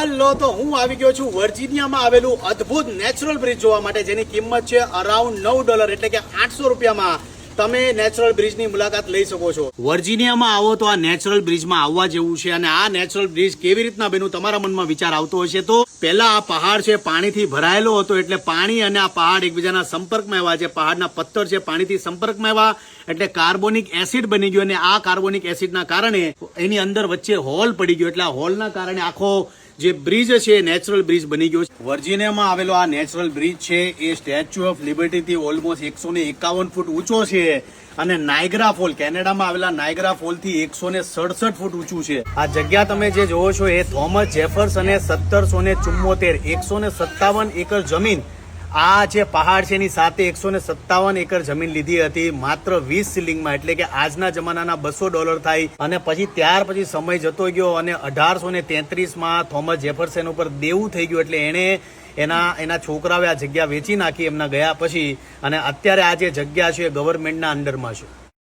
હાલો તો હું આવી ગયો છું વર્જિનિયામાં આવેલું અદ્ભુત નેચરલ બ્રિજ જોવા માટે, જેની કિંમત છે અરાઉન્ડ $9 એટલે કે 800 રૂપિયામાં તમે નેચરલ બ્રિજની મુલાકાત લઈ શકો છો. વર્જિનિયામાં આવો તો આ નેચરલ બ્રિજમાં આવવા જેવું છે. અને આ નેચરલ બ્રિજ કેવી રીતના બન્યું, તમારા મનમાં વિચાર આવતો હશે તો પહેલા આ પહાડ છે પાણીથી ભરાયેલો હતો, એટલે પાણી અને આ પહાડ એકબીજાના સંપર્કમાં આવ્યા છે. પહાડના પથ્થર છે પાણીથી સંપર્કમાં આવ્યા એટલે કાર્બોનિક એસિડ બની ગયો, અને આ કાર્બોનિક એસિડના કારણે એની અંદર વચ્ચે હોલ પડી ગયો, એટલે આ હોલના કારણે આખો જે બ્રિજ છે નેચરલ બ્રિજ બની ગયો. વર્જિનિયામાં આવેલો આ નેચરલ બ્રિજ છે એ સ્ટેચ્યુ ઓફ લિબર્ટી થી ઓલમોસ્ટ 151 ફૂટ ઊંચો છે, અને નાયગ્રા ફોલ, કેનેડામાં આવેલા નાયગ્રા ફોલ થી 167 ફૂટ ઊંચું છે. આ જગ્યા તમે જે જોવો છો એ થોમસ જેફરસને 1774 157 એકર જમીન, આ જે પહાડ છે એની સાથે 157 એકર જમીન લીધી હતી માત્ર 20 શિલિંગમાં, એટલે કે આજના જમાનાના $200 થાય. અને પછી ત્યાર પછી સમય જતો ગયો અને 1833માં થોમસ જેફરસન ઉપર દેવું થઈ ગયું, એટલે એણે એના છોકરાઓએ આ જગ્યા વેચી નાખી એમના ગયા પછી, અને અત્યારે આ જે જગ્યા છે ગવર્મેન્ટના અંડરમાં છે.